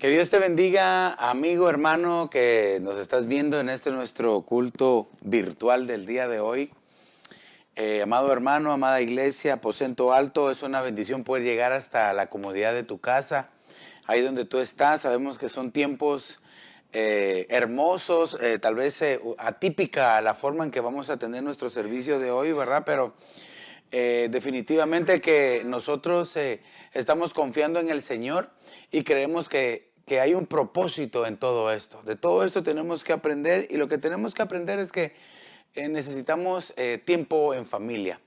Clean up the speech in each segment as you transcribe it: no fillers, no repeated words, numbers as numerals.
Que Dios te bendiga, amigo, hermano, que nos estás viendo en este nuestro culto virtual del día de hoy. Amado hermano, amada iglesia, Aposento Alto, es una bendición poder llegar hasta la comodidad de tu casa, ahí donde tú estás. Sabemos que son tiempos hermosos, tal vez atípica la forma en que vamos a tener nuestro servicio de hoy, ¿verdad? Pero definitivamente que nosotros estamos confiando en el Señor y creemos que hay un propósito en todo esto. De todo esto tenemos que aprender, y lo que tenemos que aprender es que necesitamos tiempo en familia.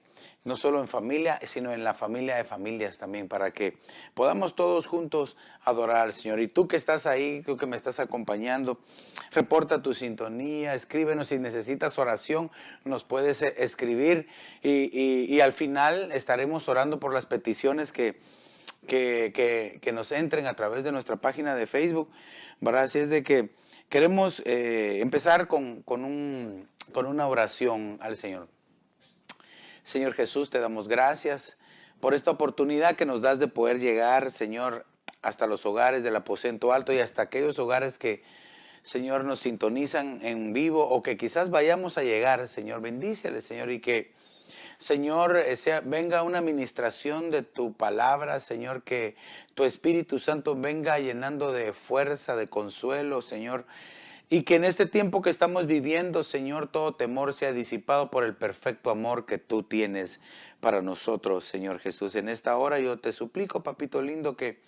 No solo en familia, sino en la familia de familias también, para que podamos todos juntos adorar al Señor. Y tú que estás ahí, tú que me estás acompañando, reporta tu sintonía, escríbenos si necesitas oración, nos puedes escribir y al final estaremos orando por las peticiones que nos entren a través de nuestra página de Facebook, ¿verdad? Así es de que queremos empezar con una oración al Señor. Señor Jesús, te damos gracias por esta oportunidad que nos das de poder llegar, Señor, hasta los hogares del Aposento Alto y hasta aquellos hogares que, Señor, nos sintonizan en vivo o que quizás vayamos a llegar. Señor, bendíceles, Señor, y que, Señor, venga una administración de tu palabra, Señor, que tu Espíritu Santo venga llenando de fuerza, de consuelo, Señor, y que en este tiempo que estamos viviendo, Señor, todo temor sea disipado por el perfecto amor que tú tienes para nosotros, Señor Jesús. En esta hora yo te suplico, papito lindo, que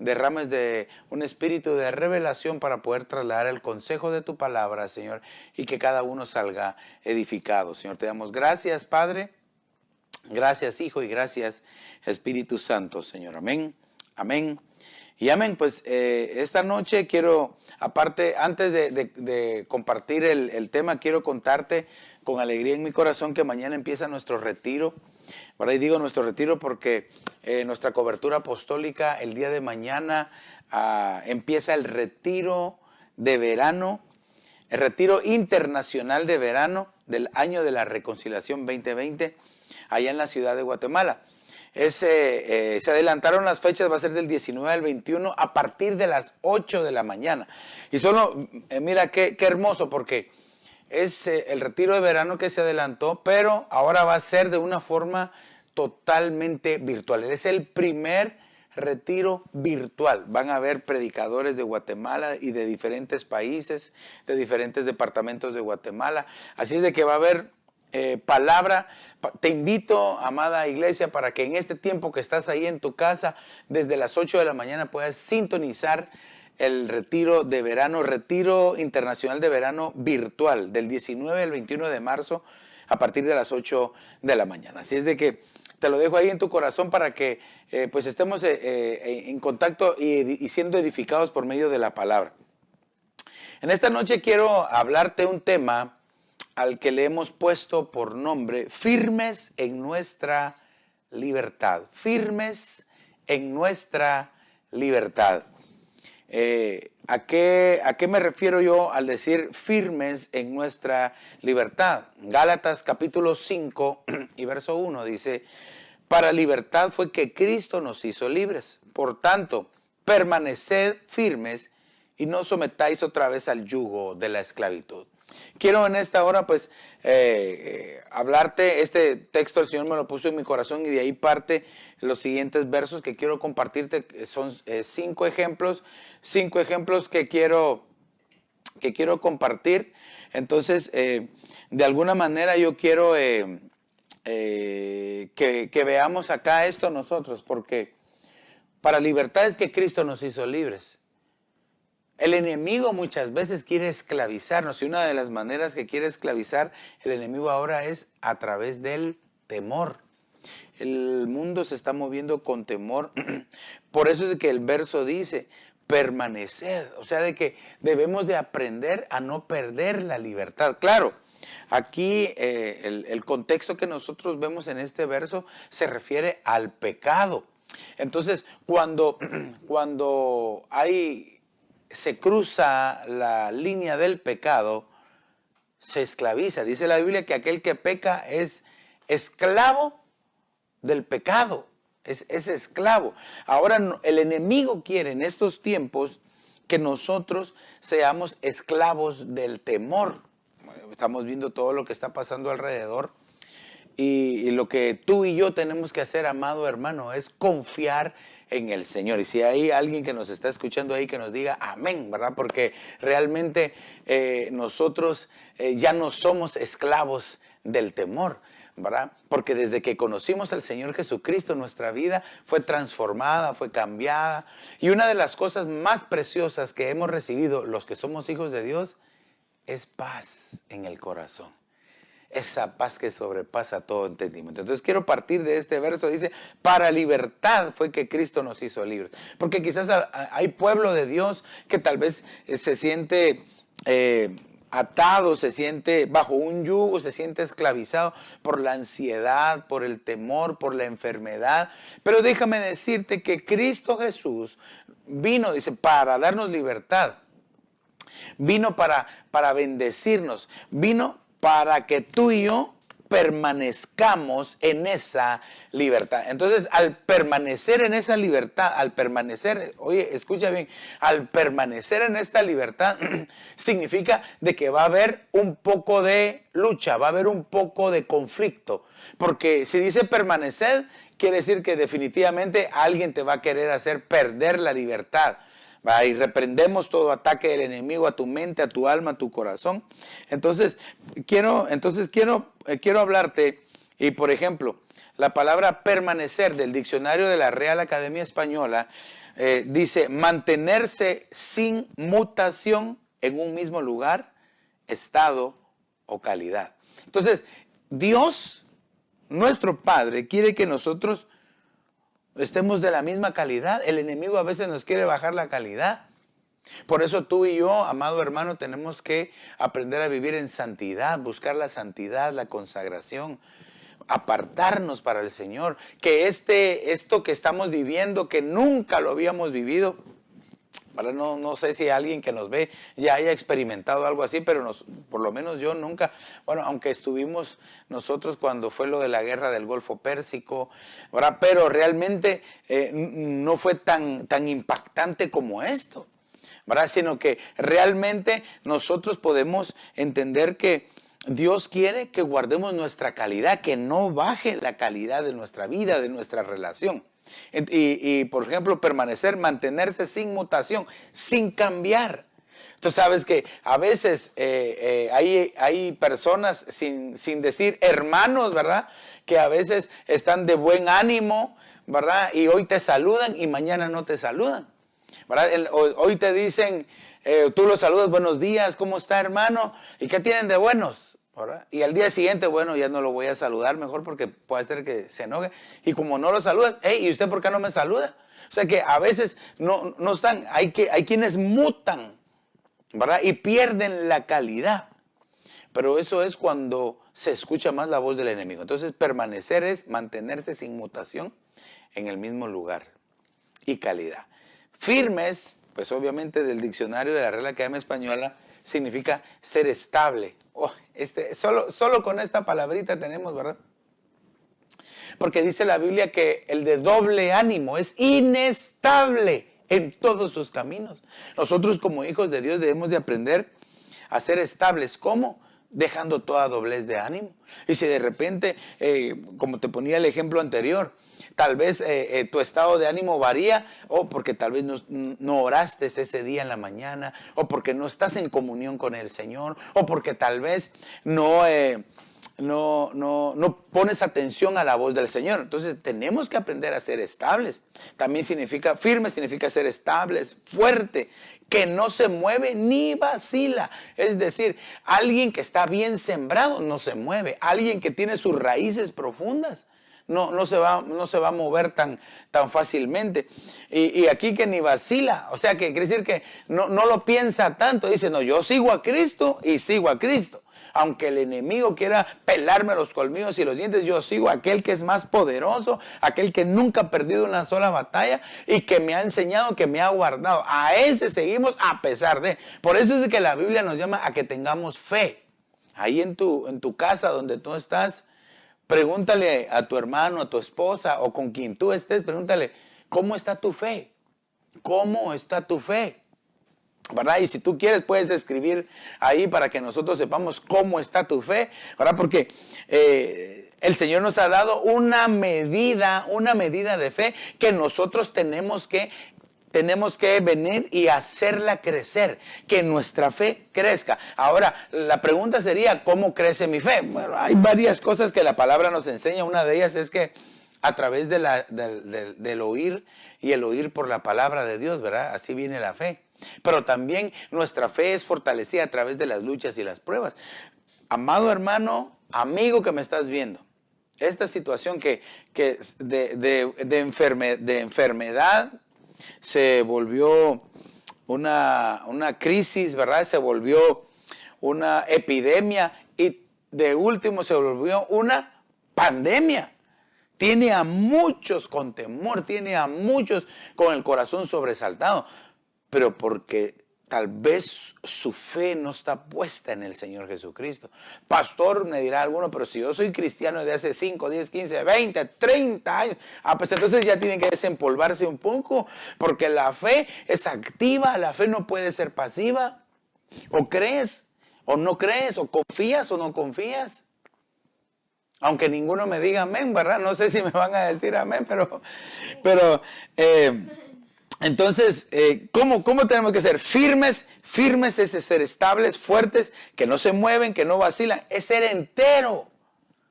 derrames de un espíritu de revelación para poder trasladar el consejo de tu palabra, Señor, y que cada uno salga edificado. Señor, te damos gracias, Padre, gracias, Hijo, y gracias, Espíritu Santo, Señor. Amén, amén y amén. Pues esta noche quiero, aparte, antes de compartir el tema, quiero contarte con alegría en mi corazón que mañana empieza nuestro retiro. Por ahí digo nuestro retiro porque nuestra cobertura apostólica el día de mañana empieza el retiro de verano, el retiro internacional de verano del año de la reconciliación 2020, allá en la ciudad de Guatemala. Se adelantaron las fechas, va a ser del 19 al 21 a partir de las 8 de la mañana. Y solo, mira qué hermoso, porque es el retiro de verano que se adelantó, pero ahora va a ser de una forma totalmente virtual. Es el primer retiro virtual. Van a haber predicadores de Guatemala y de diferentes países, de diferentes departamentos de Guatemala. Así es de que va a haber palabra. Te invito, amada iglesia, para que en este tiempo que estás ahí en tu casa, desde las 8 de la mañana puedas sintonizar el retiro de verano, retiro internacional de verano virtual, del 19 al 21 de marzo, a partir de las 8 de la mañana. Así es de que te lo dejo ahí en tu corazón para que pues estemos en contacto y siendo edificados por medio de la palabra. En esta noche quiero hablarte un tema al que le hemos puesto por nombre firmes en nuestra libertad. Firmes en nuestra libertad. ¿A qué me refiero yo al decir firmes en nuestra libertad? Gálatas capítulo 5 y verso 1 dice: para libertad fue que Cristo nos hizo libres. Por tanto, permaneced firmes y no sometáis otra vez al yugo de la esclavitud. Quiero en esta hora pues hablarte, este texto el Señor me lo puso en mi corazón y de ahí parte los siguientes versos que quiero compartirte. Son 5 ejemplos que quiero compartir. Entonces, de alguna manera yo quiero que veamos acá esto nosotros, porque para libertad es que Cristo nos hizo libres. El enemigo muchas veces quiere esclavizarnos, y una de las maneras que quiere esclavizar el enemigo ahora es a través del temor. El mundo se está moviendo con temor. Por eso es que el verso dice: permaneced. O sea, de que debemos de aprender a no perder la libertad. Claro, aquí el contexto que nosotros vemos en este verso se refiere al pecado. Entonces, cuando se cruza la línea del pecado, se esclaviza. Dice la Biblia que aquel que peca es esclavo del pecado, es esclavo. Ahora el enemigo quiere en estos tiempos que nosotros seamos esclavos del temor. Estamos viendo todo lo que está pasando alrededor. Y lo que tú y yo tenemos que hacer, amado hermano, es confiar en el Señor. Y si hay alguien que nos está escuchando ahí, que nos diga amén, ¿verdad? Porque realmente nosotros ya no somos esclavos del temor, ¿verdad? Porque desde que conocimos al Señor Jesucristo, nuestra vida fue transformada, fue cambiada. Y una de las cosas más preciosas que hemos recibido los que somos hijos de Dios es paz en el corazón. Esa paz que sobrepasa todo entendimiento. Entonces quiero partir de este verso. Dice, para libertad fue que Cristo nos hizo libres. Porque quizás hay pueblo de Dios que tal vez se siente atado, se siente bajo un yugo, se siente esclavizado por la ansiedad, por el temor, por la enfermedad. Pero déjame decirte que Cristo Jesús vino, dice, para darnos libertad. Vino para bendecirnos. Vino para que tú y yo permanezcamos en esa libertad. Entonces, al permanecer en esa libertad, al permanecer, oye, escucha bien, al permanecer en esta libertad, significa de que va a haber un poco de lucha, va a haber un poco de conflicto. Porque si dice permanecer, quiere decir que definitivamente alguien te va a querer hacer perder la libertad. Y reprendemos todo ataque del enemigo a tu mente, a tu alma, a tu corazón. Entonces quiero hablarte, y por ejemplo, la palabra permanecer del diccionario de la Real Academia Española dice mantenerse sin mutación en un mismo lugar, estado o calidad. Entonces, Dios, nuestro Padre, quiere que nosotros estemos de la misma calidad. El enemigo a veces nos quiere bajar la calidad. Por eso tú y yo, amado hermano, tenemos que aprender a vivir en santidad, buscar la santidad, la consagración, apartarnos para el Señor. Que esto que estamos viviendo, que nunca lo habíamos vivido, ¿verdad? No sé si alguien que nos ve ya haya experimentado algo así, pero por lo menos yo nunca, bueno, aunque estuvimos nosotros cuando fue lo de la guerra del Golfo Pérsico, ¿verdad? Pero realmente no fue tan impactante como esto, ¿verdad? Sino que realmente nosotros podemos entender que Dios quiere que guardemos nuestra calidad, que no baje la calidad de nuestra vida, de nuestra relación. Y por ejemplo, mantenerse sin mutación, sin cambiar. Tú sabes que a veces hay personas, sin decir hermanos, ¿verdad? Que a veces están de buen ánimo, ¿verdad? Y hoy te saludan y mañana no te saludan, ¿verdad? Hoy te dicen, tú los saludas, buenos días, ¿cómo está, hermano? ¿Y qué tienen de buenos? ¿Verdad? Y al día siguiente, bueno, ya no lo voy a saludar mejor porque puede ser que se enoje. Y como no lo saludas, hey, ¿y usted por qué no me saluda? O sea que a veces no están, hay quienes mutan, ¿verdad? Y pierden la calidad. Pero eso es cuando se escucha más la voz del enemigo. Entonces permanecer es mantenerse sin mutación en el mismo lugar y calidad. Firmes, pues obviamente del diccionario de la Real Academia Española, significa ser estable. Oh, solo con esta palabrita tenemos, ¿verdad? Porque dice la Biblia que el de doble ánimo es inestable en todos sus caminos. Nosotros como hijos de Dios debemos de aprender a ser estables. ¿Cómo? Dejando toda doblez de ánimo. Y si de repente, como te ponía el ejemplo anterior, tal vez tu estado de ánimo varía, o porque tal vez no oraste ese día en la mañana, o porque no estás en comunión con el Señor, o porque tal vez no pones atención a la voz del Señor. Entonces tenemos que aprender a ser estables. También significa firme, significa ser estables, fuerte, que no se mueve ni vacila. Es decir, alguien que está bien sembrado no se mueve. Alguien que tiene sus raíces profundas no se va a mover tan fácilmente. Y aquí que ni vacila, o sea que quiere decir que no lo piensa tanto. Dice, no, yo sigo a Cristo y sigo a Cristo. Aunque el enemigo quiera pelarme los colmillos y los dientes, yo sigo a aquel que es más poderoso, aquel que nunca ha perdido una sola batalla y que me ha enseñado, que me ha guardado. A ese seguimos a pesar de. Por eso es que la Biblia nos llama a que tengamos fe. Ahí en tu casa donde tú estás, pregúntale a tu hermano, a tu esposa o con quien tú estés, pregúntale, ¿cómo está tu fe? ¿Cómo está tu fe? ¿verdad? Y si tú quieres, puedes escribir ahí para que nosotros sepamos cómo está tu fe, ¿verdad? Porque el Señor nos ha dado una medida de fe que nosotros tenemos que venir y hacerla crecer, que nuestra fe crezca. Ahora, la pregunta sería, ¿cómo crece mi fe? Bueno, hay varias cosas que la palabra nos enseña. Una de ellas es que a través del oír, y el oír por la palabra de Dios, ¿verdad? Así viene la fe. Pero también nuestra fe es fortalecida a través de las luchas y las pruebas. Amado hermano, amigo que me estás viendo, esta situación que de enfermedad se volvió una crisis, ¿verdad? Se volvió una epidemia y de último se volvió una pandemia. Tiene a muchos con temor, tiene a muchos con el corazón sobresaltado, pero porque tal vez su fe no está puesta en el Señor Jesucristo. Pastor, me dirá alguno, pero si yo soy cristiano de hace 5, 10, 15, 20, 30 años, pues entonces ya tienen que desempolvarse un poco, porque la fe es activa, la fe no puede ser pasiva. O crees, o no crees, o confías o no confías. Aunque ninguno me diga amén, ¿verdad? No sé si me van a decir amén, pero entonces, ¿cómo tenemos que ser? Firmes es ser estables, fuertes, que no se mueven, que no vacilan. Es ser entero,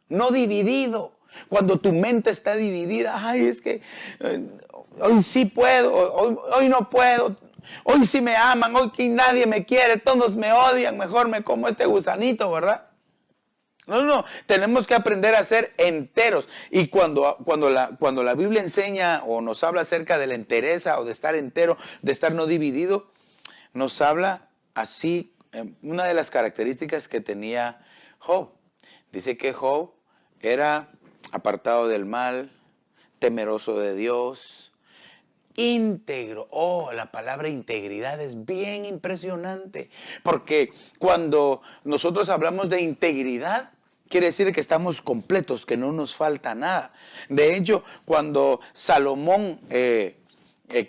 no dividido. Cuando tu mente está dividida, ay, es que hoy sí puedo, hoy no puedo. Hoy sí me aman, hoy que nadie me quiere, todos me odian, mejor me como este gusanito, ¿verdad? No, tenemos que aprender a ser enteros. Y cuando la Biblia enseña o nos habla acerca de la entereza o de estar entero, de estar no dividido, nos habla así, una de las características que tenía Job. Dice que Job era apartado del mal, temeroso de Dios, íntegro. Oh, la palabra integridad es bien impresionante, porque cuando nosotros hablamos de integridad, quiere decir que estamos completos, que no nos falta nada. De hecho, cuando Salomón, que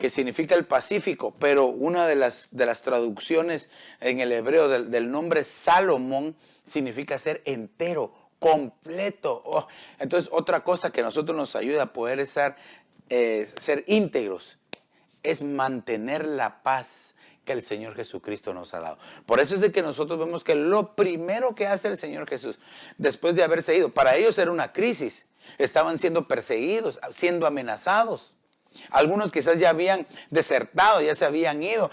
significa el Pacífico, pero una de las traducciones en el hebreo del nombre Salomón significa ser entero, completo. Oh, entonces, otra cosa que a nosotros nos ayuda a poder ser íntegros es mantener la paz que el Señor Jesucristo nos ha dado. Por eso es de que nosotros vemos que lo primero que hace el Señor Jesús, después de haberse ido, para ellos era una crisis, estaban siendo perseguidos, siendo amenazados. Algunos quizás ya habían desertado, ya se habían ido,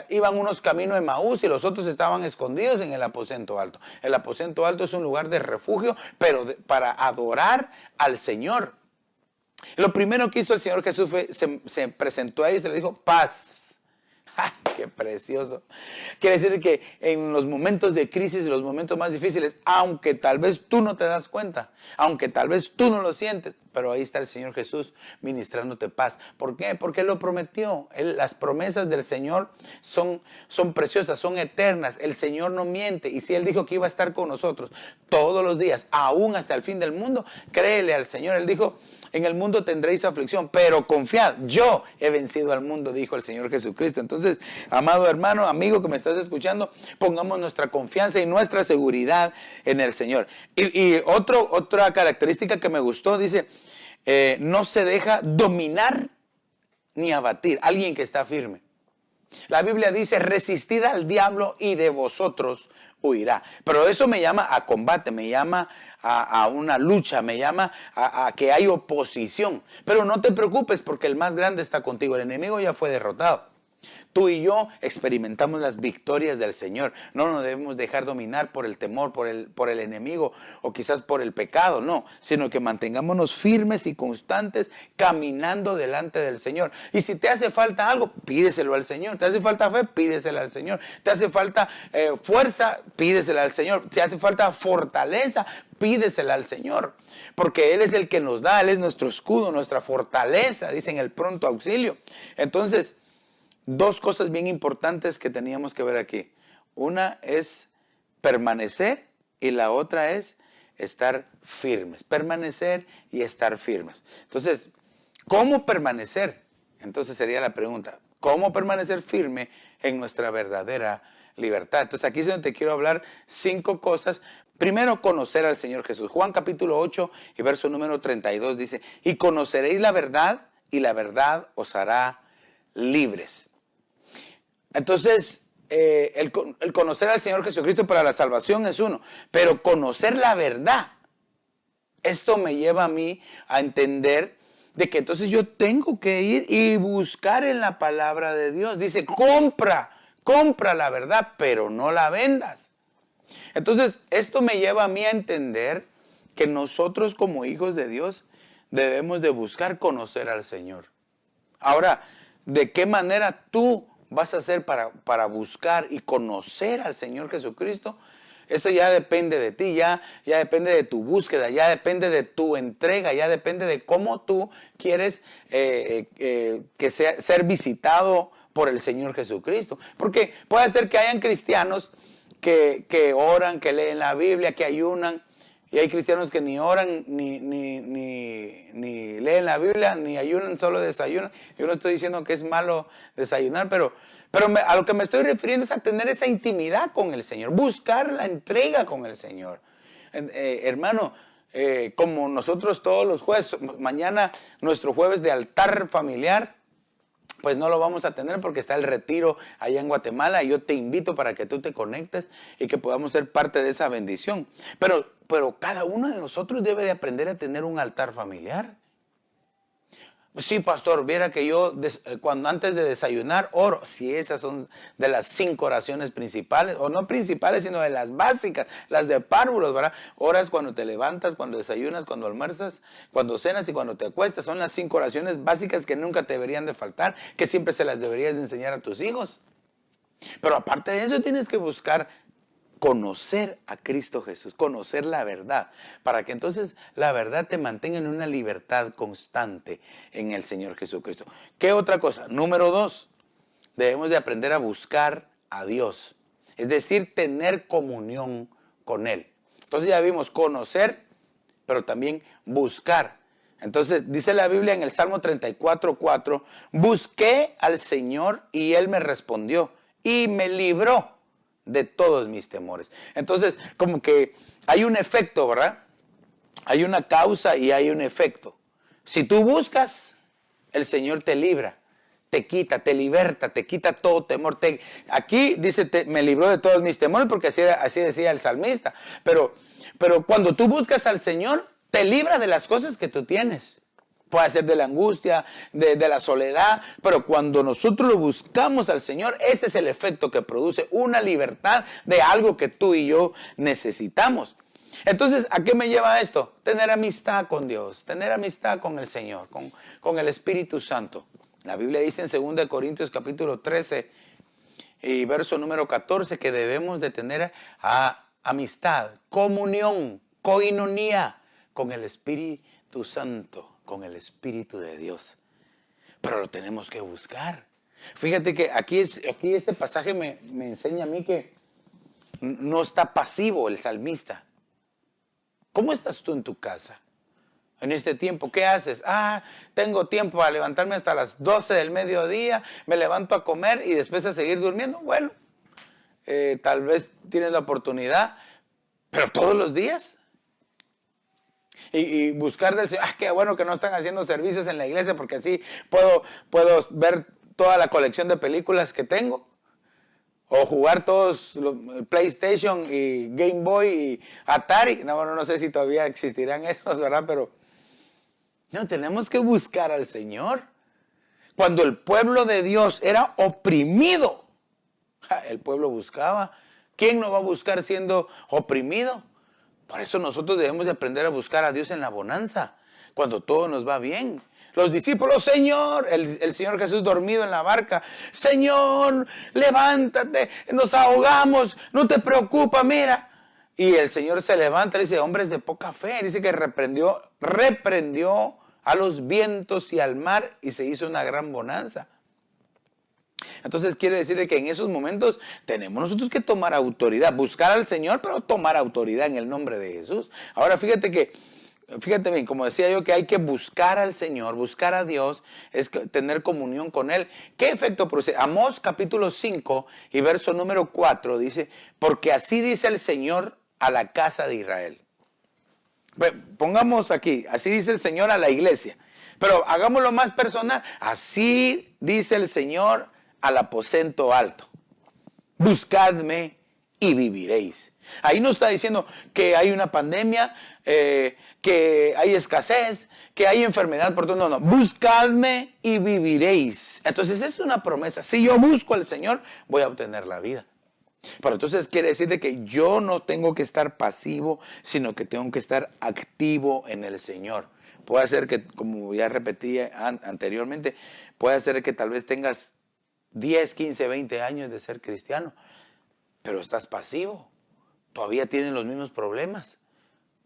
iban unos caminos de Maús y los otros estaban escondidos en el aposento alto. El aposento alto es un lugar de refugio, pero para adorar al Señor. Lo primero que hizo el Señor Jesús fue, se presentó a ellos y le dijo, paz. ¡Ay, qué precioso! Quiere decir que en los momentos de crisis, los momentos más difíciles, aunque tal vez tú no te das cuenta, aunque tal vez tú no lo sientes, pero ahí está el Señor Jesús ministrándote paz. ¿Por qué? Porque Él lo prometió. Las promesas del Señor son preciosas, son eternas. El Señor no miente. Y si Él dijo que iba a estar con nosotros todos los días, aún hasta el fin del mundo, créele al Señor. Él dijo, en el mundo tendréis aflicción, pero confiad, yo he vencido al mundo, dijo el Señor Jesucristo. Entonces, amado hermano, amigo que me estás escuchando, pongamos nuestra confianza y nuestra seguridad en el Señor. Y otra característica que me gustó, dice, no se deja dominar ni abatir. Alguien que está firme. La Biblia dice, resistid al diablo y de vosotros huirá. Pero eso me llama a combate, me llama a una lucha, me llama a que hay oposición. Pero no te preocupes porque el más grande está contigo. El enemigo ya fue derrotado. Tú y yo experimentamos las victorias del Señor. No nos debemos dejar dominar por el temor, por el enemigo o quizás por el pecado, no. Sino que mantengámonos firmes y constantes caminando delante del Señor. Y si te hace falta algo, pídeselo al Señor. Te hace falta fe, pídesela al Señor. Te hace falta fuerza, pídesela al Señor. Te hace falta fortaleza, pídesela al Señor. Porque Él es el que nos da, Él es nuestro escudo, nuestra fortaleza, dicen el pronto auxilio. Entonces, dos cosas bien importantes que teníamos que ver aquí. Una es permanecer y la otra es estar firmes. Permanecer y estar firmes. Entonces, ¿cómo permanecer? Entonces sería la pregunta. cómo permanecer firme en nuestra verdadera libertad. Entonces aquí es donde te quiero hablar 5 cosas. Primero, conocer al Señor Jesús. Juan capítulo 8 y verso número 32 dice, y conoceréis la verdad y la verdad os hará libres. Entonces, el conocer al Señor Jesucristo para la salvación es uno, pero conocer la verdad, esto me lleva a mí a entender de que entonces yo tengo que ir y buscar en la palabra de Dios. Dice, compra la verdad, pero no la vendas. Entonces, esto me lleva a mí a entender que nosotros como hijos de Dios debemos de buscar conocer al Señor. Ahora, ¿de qué manera tú vas a hacer para buscar y conocer al Señor Jesucristo? Eso ya depende de ti, ya depende de tu búsqueda, ya depende de tu entrega, ya depende de cómo tú quieres ser visitado por el Señor Jesucristo. Porque puede ser que hayan cristianos que oran, que leen la Biblia, que ayunan, y hay cristianos que ni oran, ni leen la Biblia, ni ayunan, solo desayunan. Yo no estoy diciendo que es malo desayunar, pero a lo que me estoy refiriendo es a tener esa intimidad con el Señor, buscar la entrega con el Señor. Hermano, como nosotros todos los jueves, mañana nuestro jueves de altar familiar, pues no lo vamos a tener porque está el retiro allá en Guatemala, y yo te invito para que tú te conectes y que podamos ser parte de esa bendición. Pero cada uno de nosotros debe de aprender a tener un altar familiar. Sí, pastor, viera que yo cuando antes de desayunar oro. Sí, esas son de las 5 oraciones principales, o no principales, sino de las básicas, las de párvulos, ¿verdad? Oras cuando te levantas, cuando desayunas, cuando almuerzas, cuando cenas y cuando te acuestas. Son las 5 oraciones básicas que nunca te deberían de faltar, que siempre se las deberías de enseñar a tus hijos. Pero aparte de eso tienes que buscar conocer a Cristo Jesús, conocer la verdad, para que entonces la verdad te mantenga en una libertad constante en el Señor Jesucristo. ¿Qué otra cosa? Número 2, debemos de aprender a buscar a Dios, es decir, tener comunión con Él. Entonces ya vimos conocer, pero también buscar. Entonces dice la Biblia en el Salmo 34:4, busqué al Señor y Él me respondió y me libró de todos mis temores. Entonces, como que hay un efecto, ¿verdad? Hay una causa y hay un efecto. Si tú buscas, el Señor te libra, te quita, te liberta, te quita todo temor. Aquí dice, me libró de todos mis temores, porque así decía el salmista. Pero cuando tú buscas al Señor, te libra de las cosas que tú tienes. Puede ser de la angustia, de la soledad, pero cuando nosotros lo buscamos al Señor, ese es el efecto que produce una libertad de algo que tú y yo necesitamos. Entonces, ¿a qué me lleva esto? Tener amistad con Dios, tener amistad con el Señor, con el Espíritu Santo. La Biblia dice en 2 Corintios capítulo 13 y verso número 14 que debemos de tener amistad, comunión, koinonía con el Espíritu Santo, con el Espíritu de Dios. Pero lo tenemos que buscar. Fíjate que aquí este pasaje me enseña a mí que no está pasivo el salmista. ¿Cómo estás tú en tu casa? En este tiempo, ¿qué haces? Tengo tiempo a levantarme hasta las 12 del mediodía, me levanto a comer y después a seguir durmiendo. Bueno, tal vez tienes la oportunidad, pero todos los días. Y buscar del Señor, qué bueno que no están haciendo servicios en la iglesia porque así puedo ver toda la colección de películas que tengo. O jugar todos PlayStation y Game Boy y Atari. No sé si todavía existirán esos, ¿verdad? Pero no, tenemos que buscar al Señor. Cuando el pueblo de Dios era oprimido, el pueblo buscaba. ¿Quién no va a buscar siendo oprimido? Por eso nosotros debemos de aprender a buscar a Dios en la bonanza, cuando todo nos va bien. Los discípulos, Señor, el Señor Jesús dormido en la barca, Señor, levántate, nos ahogamos, no te preocupes, mira. Y el Señor se levanta y dice, hombres de poca fe, dice que reprendió a los vientos y al mar y se hizo una gran bonanza. Entonces quiere decir que en esos momentos tenemos nosotros que tomar autoridad, buscar al Señor, pero tomar autoridad en el nombre de Jesús. Ahora fíjate que fíjate bien, como decía yo, que hay que buscar al Señor, buscar a Dios, es tener comunión con Él. ¿Qué efecto produce? Amós capítulo 5 y verso número 4 dice, porque así dice el Señor a la casa de Israel. Pongamos aquí, así dice el Señor a la iglesia, pero hagámoslo más personal. Así dice el Señor al aposento alto. Buscadme y viviréis. Ahí no está diciendo que hay una pandemia, que hay escasez, que hay enfermedad por todo. No, no. Buscadme y viviréis. Entonces es una promesa. Si yo busco al Señor, voy a obtener la vida. Pero entonces quiere decir de que yo no tengo que estar pasivo, sino que tengo que estar activo en el Señor. Puede ser que, como ya repetí anteriormente, puede ser que tal vez tengas 10, 15, 20 años de ser cristiano, pero estás pasivo. Todavía tienes los mismos problemas,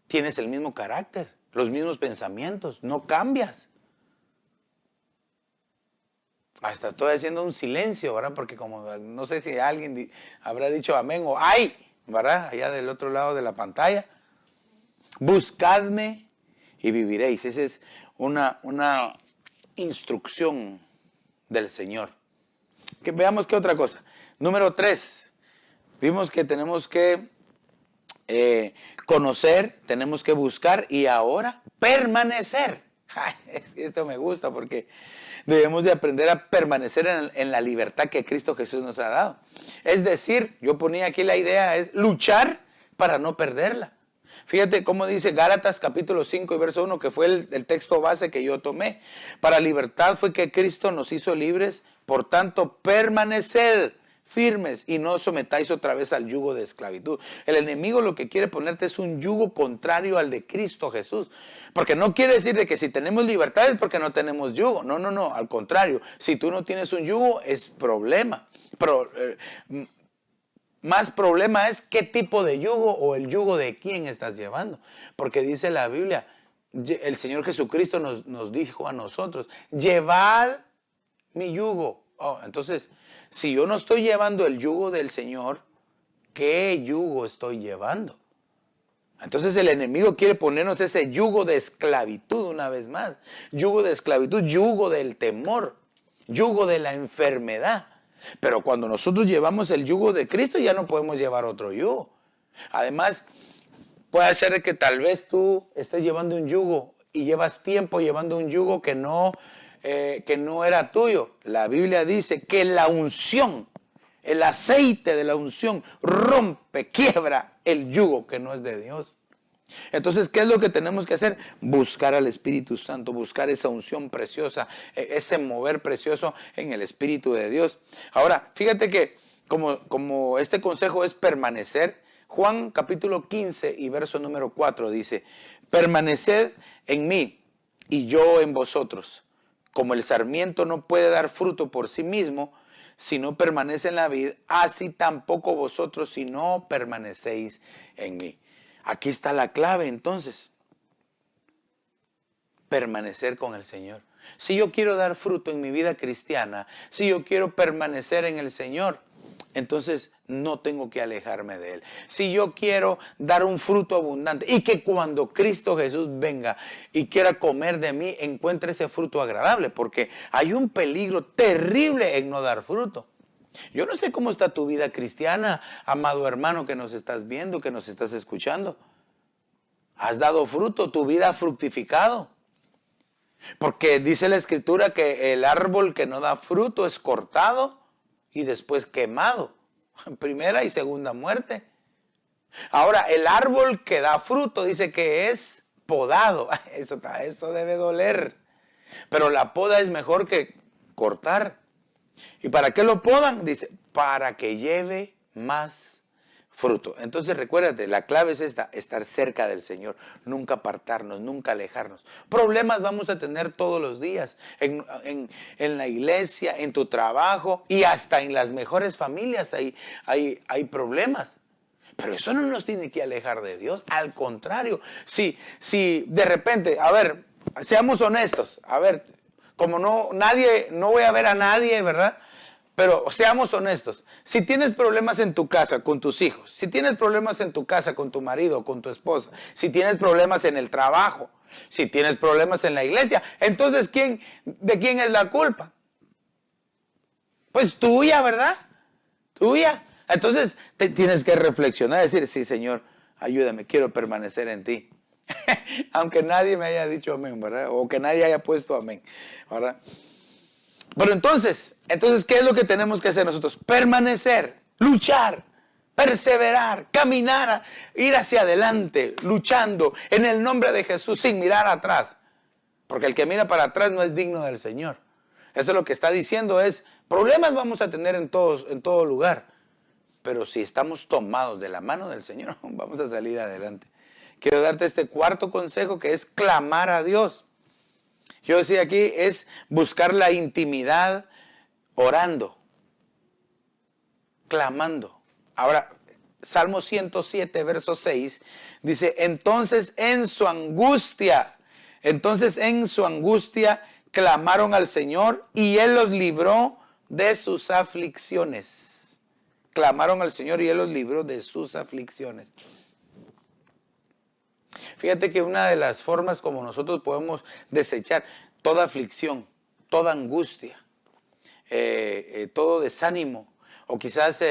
tienes el mismo carácter, los mismos pensamientos, no cambias. Hasta estoy haciendo un silencio, ¿verdad? Porque como no sé si alguien habrá dicho amén o ay, ¿verdad? Allá del otro lado de la pantalla. Buscadme y viviréis. Esa es una instrucción del Señor. Que veamos qué otra cosa. Número 3. Vimos que tenemos que conocer, tenemos que buscar y ahora permanecer. Ay, esto me gusta porque debemos de aprender a permanecer en la libertad que Cristo Jesús nos ha dado. Es decir, yo ponía aquí la idea, es luchar para no perderla. Fíjate cómo dice Gálatas capítulo 5 y verso 1, que fue el texto base que yo tomé. Para libertad fue que Cristo nos hizo libres, por tanto permaneced firmes y no sometáis otra vez al yugo de esclavitud. El enemigo lo que quiere ponerte es un yugo contrario al de Cristo Jesús. Porque no quiere decir de que si tenemos libertad es porque no tenemos yugo. No, no, no, al contrario. Si tú no tienes un yugo es problema. Pero más problema es qué tipo de yugo o el yugo de quién estás llevando. Porque dice la Biblia, el Señor Jesucristo nos dijo a nosotros, llevad mi yugo. Entonces, si yo no estoy llevando el yugo del Señor, ¿qué yugo estoy llevando? Entonces el enemigo quiere ponernos ese yugo de esclavitud una vez más. Yugo de esclavitud, yugo del temor, yugo de la enfermedad. Pero cuando nosotros llevamos el yugo de Cristo ya no podemos llevar otro yugo. Además, puede ser que tal vez tú estés llevando un yugo y llevas tiempo llevando un yugo que no era tuyo. La Biblia dice que la unción, el aceite de la unción rompe, quiebra el yugo que no es de Dios. Entonces, ¿qué es lo que tenemos que hacer? Buscar al Espíritu Santo, buscar esa unción preciosa, ese mover precioso en el Espíritu de Dios. Ahora, fíjate que como este consejo es permanecer, Juan capítulo 15 y verso número 4 dice, permaneced en mí y yo en vosotros. Como el sarmiento no puede dar fruto por sí mismo, si no permanece en la vid, así tampoco vosotros si no permanecéis en mí. Aquí está la clave entonces. Permanecer con el Señor. Si yo quiero dar fruto en mi vida cristiana, si yo quiero permanecer en el Señor, entonces no tengo que alejarme de Él. Si yo quiero dar un fruto abundante y que cuando Cristo Jesús venga y quiera comer de mí, encuentre ese fruto agradable, porque hay un peligro terrible en no dar fruto. Yo no sé cómo está tu vida cristiana, amado hermano que nos estás viendo, que nos estás escuchando. ¿Has dado fruto? ¿Tu vida ha fructificado? Porque dice la Escritura que el árbol que no da fruto es cortado y después quemado. Primera y segunda muerte. Ahora, el árbol que da fruto dice que es podado. Eso debe doler. Pero la poda es mejor que cortar. ¿Y para qué lo podan? Dice, para que lleve más fruto. Entonces recuérdate, la clave es esta, estar cerca del Señor, nunca apartarnos, nunca alejarnos. Problemas vamos a tener todos los días, en la iglesia, en tu trabajo y hasta en las mejores familias hay problemas. Pero eso no nos tiene que alejar de Dios, al contrario. Si de repente, a ver, seamos honestos, a ver, como no voy a ver a nadie, ¿verdad? Pero seamos honestos, si tienes problemas en tu casa con tus hijos, si tienes problemas en tu casa con tu marido, con tu esposa, si tienes problemas en el trabajo, si tienes problemas en la iglesia, entonces ¿de quién es la culpa? Pues tuya, ¿verdad? Tuya. Entonces tienes que reflexionar, decir, sí, Señor, ayúdame, quiero permanecer en ti. Aunque nadie me haya dicho amén, ¿verdad? O que nadie haya puesto amén, ¿verdad? Pero entonces, ¿qué es lo que tenemos que hacer nosotros? Permanecer, luchar, perseverar, caminar, ir hacia adelante, luchando en el nombre de Jesús sin mirar atrás. Porque el que mira para atrás no es digno del Señor. Eso es lo que está diciendo es, problemas vamos a tener en todo lugar. Pero si estamos tomados de la mano del Señor, vamos a salir adelante. Quiero darte este cuarto consejo que es clamar a Dios. Yo decía aquí, es buscar la intimidad orando, clamando. Ahora, Salmo 107, verso 6, dice, entonces en su angustia clamaron al Señor y Él los libró de sus aflicciones. Clamaron al Señor y Él los libró de sus aflicciones. Fíjate que una de las formas como nosotros podemos desechar toda aflicción, toda angustia, todo desánimo, o quizás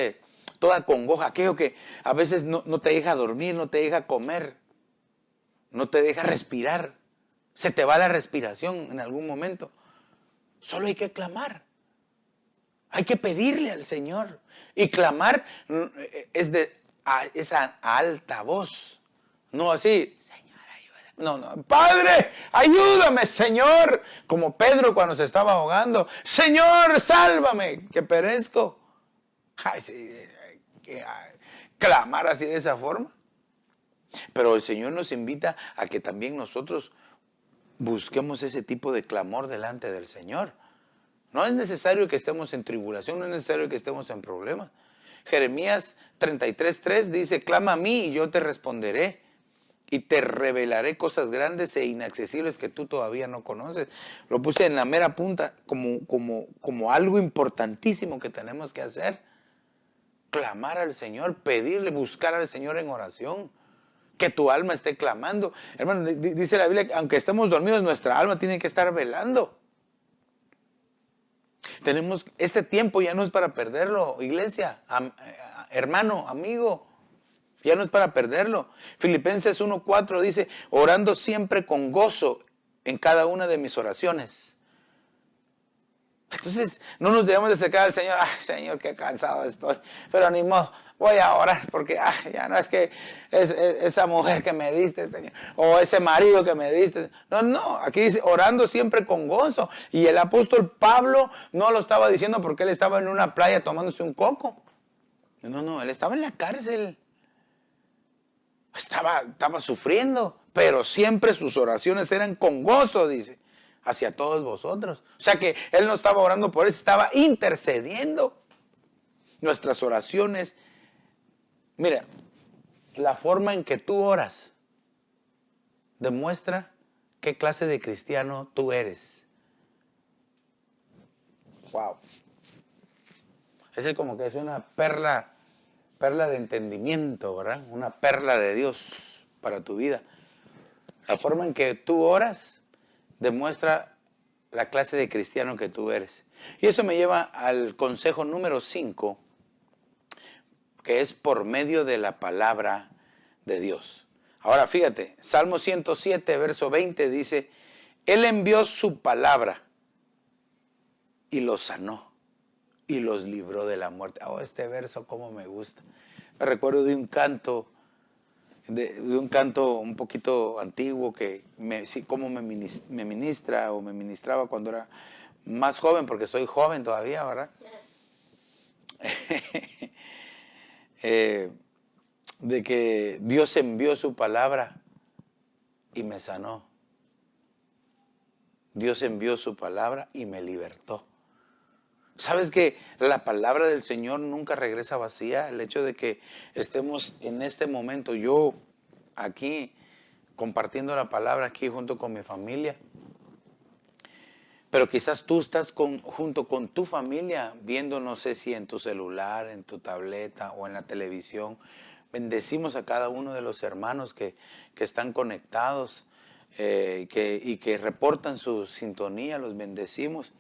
toda congoja, aquello que a veces no te deja dormir, no te deja comer, no te deja respirar, se te va la respiración en algún momento. Solo hay que clamar, hay que pedirle al Señor. Y clamar es a alta voz, no así, Señor, ayúdame. No, Padre, ayúdame, Señor. Como Pedro cuando se estaba ahogando, Señor, sálvame, que perezco. Ay, sí, clamar así de esa forma. Pero el Señor nos invita a que también nosotros busquemos ese tipo de clamor delante del Señor. No es necesario que estemos en tribulación, no es necesario que estemos en problemas. Jeremías 33:3 dice, clama a mí y yo te responderé y te revelaré cosas grandes e inaccesibles que tú todavía no conoces. Lo puse en la mera punta como algo importantísimo que tenemos que hacer. Clamar al Señor, pedirle, buscar al Señor en oración. Que tu alma esté clamando. Hermano, dice la Biblia que aunque estemos dormidos, nuestra alma tiene que estar velando. Este tiempo ya no es para perderlo, iglesia, hermano, amigo, ya no es para perderlo. Filipenses 1:4 dice, orando siempre con gozo en cada una de mis oraciones. Entonces, no nos debemos de acercar al Señor, ay, Señor, qué cansado estoy, pero ni modo, voy a orar porque ya no es que esa mujer que me diste, Señor, o ese marido que me diste. No, aquí dice orando siempre con gozo. Y el apóstol Pablo no lo estaba diciendo porque él estaba en una playa tomándose un coco. No, él estaba en la cárcel. Estaba sufriendo, pero siempre sus oraciones eran con gozo, dice, hacia todos vosotros. O sea que él no estaba orando por eso, estaba intercediendo. Nuestras oraciones, mira, la forma en que tú oras demuestra qué clase de cristiano tú eres. Wow. Ese es como que es una perla de entendimiento, ¿verdad? Una perla de Dios para tu vida. La forma en que tú oras demuestra la clase de cristiano que tú eres. Y eso me lleva al consejo número 5, que es por medio de la palabra de Dios. Ahora fíjate, Salmo 107, verso 20 dice, Él envió su palabra y los sanó y los libró de la muerte. Oh, este verso cómo me gusta. Me recuerdo de un canto, de un canto un poquito antiguo que cómo me ministra o me ministraba cuando era más joven, porque soy joven todavía, ¿verdad? De que Dios envió su palabra y me sanó. Dios envió su palabra y me libertó. ¿Sabes que la palabra del Señor nunca regresa vacía? El hecho de que estemos en este momento, yo aquí compartiendo la palabra aquí junto con mi familia, Pero quizás tú estás junto con tu familia viendo, no sé si en tu celular, en tu tableta o en la televisión. Bendecimos a cada uno de los hermanos que están conectados y que reportan su sintonía, los bendecimos.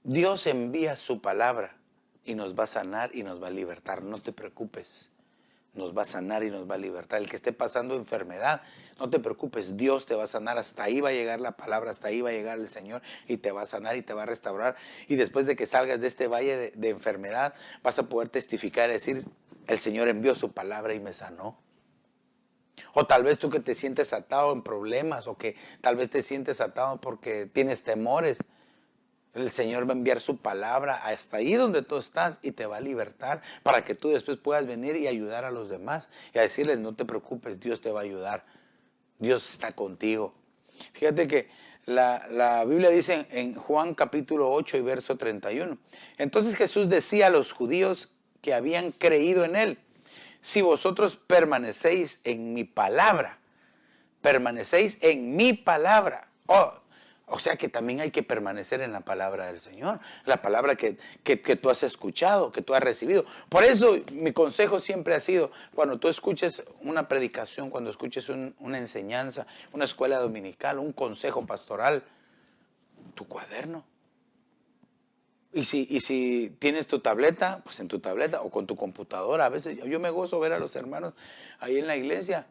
Dios envía su palabra y nos va a sanar y nos va a libertar. No te preocupes. Nos va a sanar y nos va a libertar. El que esté pasando enfermedad, no te preocupes, Dios te va a sanar. Hasta ahí va a llegar la palabra, hasta ahí va a llegar el Señor y te va a sanar y te va a restaurar. Y después de que salgas de este valle de enfermedad, vas a poder testificar y decir, el Señor envió su palabra y me sanó. O tal vez tú que te sientes atado en problemas, o que tal vez te sientes atado porque tienes temores. El Señor va a enviar su palabra hasta ahí donde tú estás y te va a libertar para que tú después puedas venir y ayudar a los demás y a decirles, no te preocupes, Dios te va a ayudar. Dios está contigo. Fíjate que la Biblia dice en Juan capítulo 8 y verso 31. Entonces Jesús decía a los judíos que habían creído en él, si vosotros permanecéis en mi palabra, permanecéis en mi palabra. O sea que también hay que permanecer en la palabra del Señor, la palabra que tú has escuchado, que tú has recibido. Por eso mi consejo siempre ha sido, cuando tú escuches una predicación, cuando escuches una enseñanza, una escuela dominical, un consejo pastoral, tu cuaderno. Y si tienes tu tableta, pues en tu tableta o con tu computadora. A veces yo me gozo ver a los hermanos ahí en la iglesia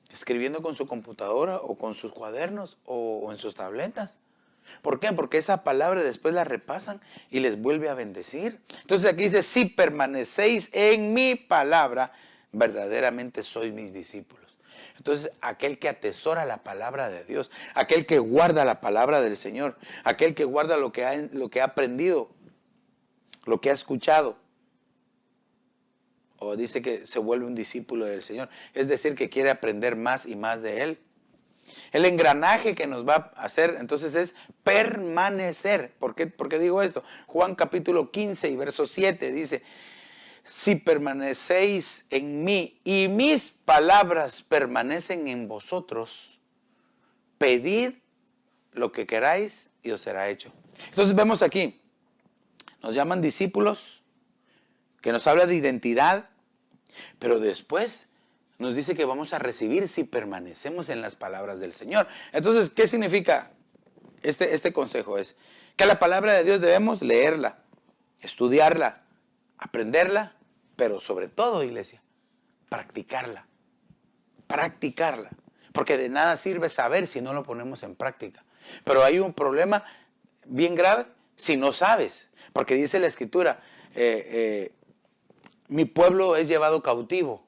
escribiendo con su computadora o con sus cuadernos o en sus tabletas. ¿Por qué? Porque esa palabra después la repasan y les vuelve a bendecir. Entonces aquí dice, si permanecéis en mi palabra, verdaderamente sois mis discípulos. Entonces aquel que atesora la palabra de Dios, aquel que guarda la palabra del Señor, aquel que guarda lo que ha aprendido, lo que ha escuchado, o dice que se vuelve un discípulo del Señor, es decir, que quiere aprender más y más de Él. El engranaje que nos va a hacer entonces es permanecer. ¿Por qué digo esto? Juan capítulo 15 y verso 7 dice, si permanecéis en mí y mis palabras permanecen en vosotros, pedid lo que queráis y os será hecho. Entonces vemos aquí, nos llaman discípulos, que nos habla de identidad, pero después nos dice que vamos a recibir si permanecemos en las palabras del Señor. Entonces, ¿qué significa este consejo? Es que la palabra de Dios debemos leerla, estudiarla, aprenderla, pero sobre todo, iglesia, practicarla. Practicarla. Porque de nada sirve saber si no lo ponemos en práctica. Pero hay un problema bien grave si no sabes. Porque dice la Escritura, mi pueblo es llevado cautivo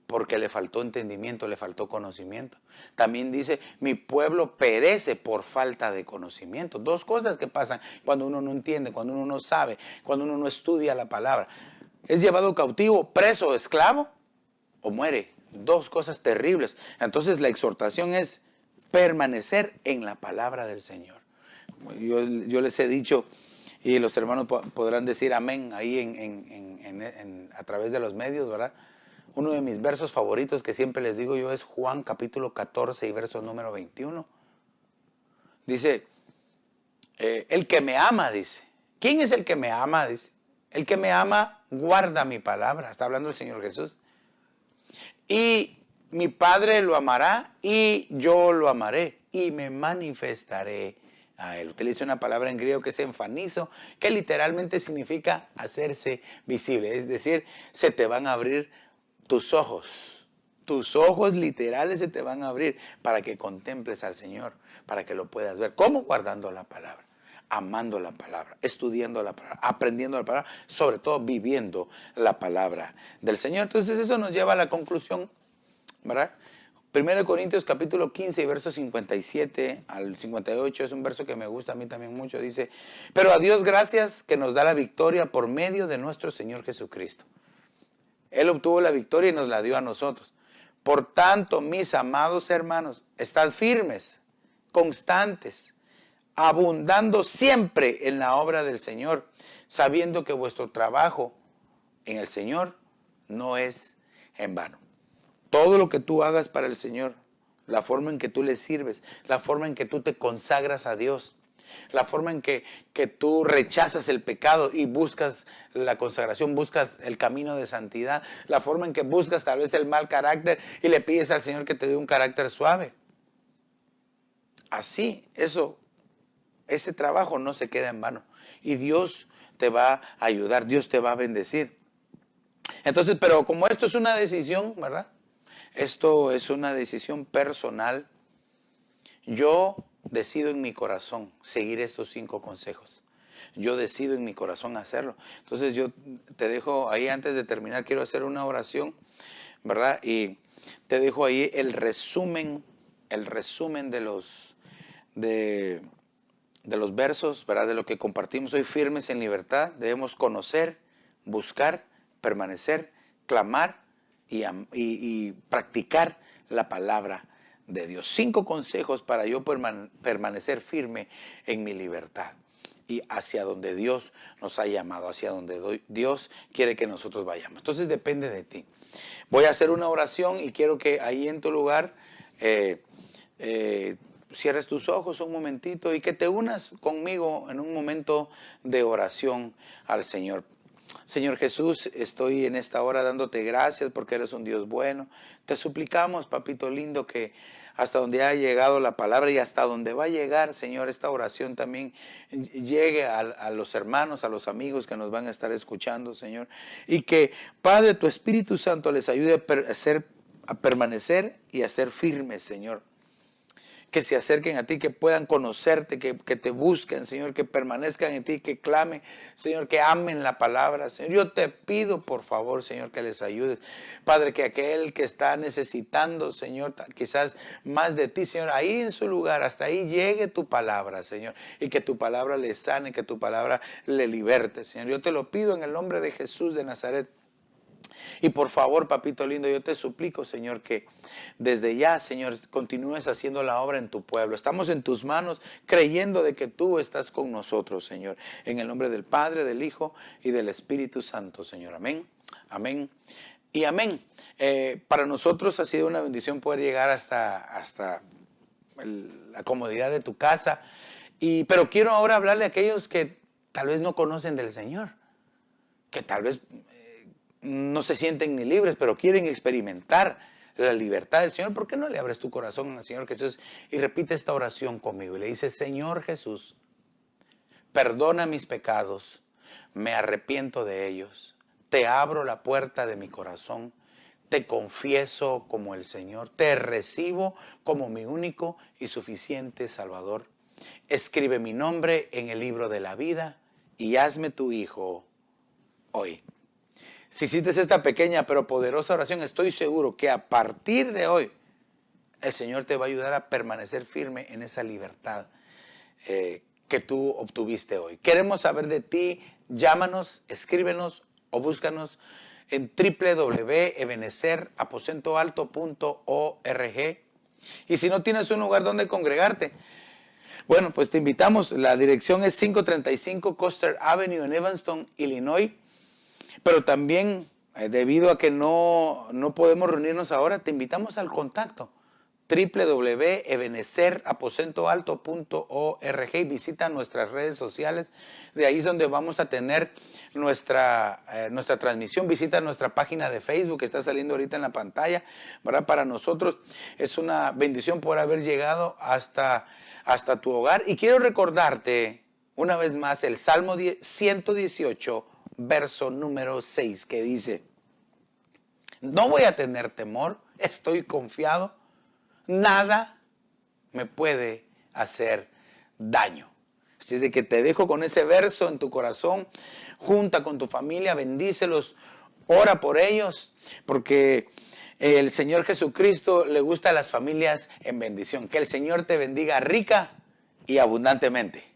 porque le faltó entendimiento, le faltó conocimiento. También dice, mi pueblo perece por falta de conocimiento. Dos cosas que pasan cuando uno no entiende, cuando uno no sabe, cuando uno no estudia la palabra. Es llevado cautivo, preso, esclavo o muere. Dos cosas terribles. Entonces la exhortación es permanecer en la palabra del Señor. Yo les he dicho, y los hermanos podrán decir amén ahí a través de los medios, ¿verdad? Uno de mis versos favoritos que siempre les digo yo es Juan capítulo 14 y verso número 21. Dice, el que me ama, dice. ¿Quién es el que me ama? Dice. El que me ama guarda mi palabra. Está hablando el Señor Jesús. Y mi Padre lo amará y yo lo amaré y me manifestaré a él. Utiliza una palabra en griego que es enfanizo, que literalmente significa hacerse visible. Es decir, se te van a abrir tus ojos literales se te van a abrir para que contemples al Señor, para que lo puedas ver. ¿Cómo? Guardando la palabra, amando la palabra, estudiando la palabra, aprendiendo la palabra, sobre todo viviendo la palabra del Señor. Entonces eso nos lleva a la conclusión, ¿verdad? 1 Corintios capítulo 15 y verso 57 al 58 es un verso que me gusta a mí también mucho. Dice, pero a Dios gracias que nos da la victoria por medio de nuestro Señor Jesucristo. Él obtuvo la victoria y nos la dio a nosotros. Por tanto, mis amados hermanos, estad firmes, constantes, abundando siempre en la obra del Señor, sabiendo que vuestro trabajo en el Señor no es en vano. Todo lo que tú hagas para el Señor, la forma en que tú le sirves, la forma en que tú te consagras a Dios, la forma en que tú rechazas el pecado y buscas la consagración, buscas el camino de santidad, la forma en que buscas tal vez el mal carácter y le pides al Señor que te dé un carácter suave. Así, ese trabajo no se queda en vano y Dios te va a ayudar, Dios te va a bendecir. Entonces, pero como esto es una decisión, ¿verdad? Esto es una decisión personal. Yo decido en mi corazón seguir estos 5 consejos. Yo decido en mi corazón hacerlo. Entonces yo te dejo ahí, antes de terminar, quiero hacer una oración, ¿verdad? Y te dejo ahí el resumen de los versos, ¿verdad? De lo que compartimos hoy. Firmes en libertad, debemos conocer, buscar, permanecer, clamar y practicar la palabra de Dios. 5 consejos para yo permanecer firme en mi libertad y hacia donde Dios nos ha llamado, hacia donde Dios quiere que nosotros vayamos. Entonces depende de ti. Voy a hacer una oración y quiero que ahí en tu lugar cierres tus ojos un momentito y que te unas conmigo en un momento de oración al Señor. Señor Jesús, estoy en esta hora dándote gracias porque eres un Dios bueno. Te suplicamos, papito lindo, que hasta donde ha llegado la palabra y hasta donde va a llegar, Señor, esta oración también llegue a los hermanos, a los amigos que nos van a estar escuchando, Señor. Y que, Padre, tu Espíritu Santo les ayude a permanecer y a ser firmes, Señor. Que se acerquen a ti, que puedan conocerte, que te busquen, Señor, que permanezcan en ti, que clamen, Señor, que amen la palabra, Señor. Yo te pido, por favor, Señor, que les ayudes. Padre, que aquel que está necesitando, Señor, quizás más de ti, Señor, ahí en su lugar, hasta ahí llegue tu palabra, Señor, y que tu palabra le sane, que tu palabra le liberte, Señor. Yo te lo pido en el nombre de Jesús de Nazaret. Y por favor, papito lindo, yo te suplico, Señor, que desde ya, Señor, continúes haciendo la obra en tu pueblo. Estamos en tus manos, creyendo de que tú estás con nosotros, Señor. En el nombre del Padre, del Hijo y del Espíritu Santo, Señor. Amén, amén y amén. Para nosotros ha sido una bendición poder llegar hasta la comodidad de tu casa. Pero quiero ahora hablarle a aquellos que tal vez no conocen del Señor, que tal vez no se sienten ni libres, pero quieren experimentar la libertad del Señor. ¿Por qué no le abres tu corazón al Señor Jesús y repite esta oración conmigo? Y le dices: Señor Jesús, perdona mis pecados, me arrepiento de ellos, te abro la puerta de mi corazón, te confieso como el Señor, te recibo como mi único y suficiente Salvador. Escribe mi nombre en el libro de la vida y hazme tu hijo hoy. Si hiciste esta pequeña pero poderosa oración, estoy seguro que a partir de hoy el Señor te va a ayudar a permanecer firme en esa libertad que tú obtuviste hoy. Queremos saber de ti. Llámanos, escríbenos o búscanos en www.ebenezeraposentoalto.org. Y si no tienes un lugar donde congregarte, bueno, pues te invitamos. La dirección es 535 Custer Avenue en Evanston, Illinois. Pero también, debido a que no podemos reunirnos ahora, te invitamos al contacto www.ebenezeraposentoalto.org. Visita nuestras redes sociales. De ahí es donde vamos a tener nuestra transmisión. Visita nuestra página de Facebook que está saliendo ahorita en la pantalla, ¿verdad? Para nosotros es una bendición por haber llegado hasta tu hogar. Y quiero recordarte una vez más el Salmo 118, verso número 6, que dice: no voy a tener temor, estoy confiado, nada me puede hacer daño. Así es de que te dejo con ese verso en tu corazón, junta con tu familia, bendícelos, ora por ellos, porque el Señor Jesucristo le gusta a las familias en bendición. Que el Señor te bendiga rica y abundantemente.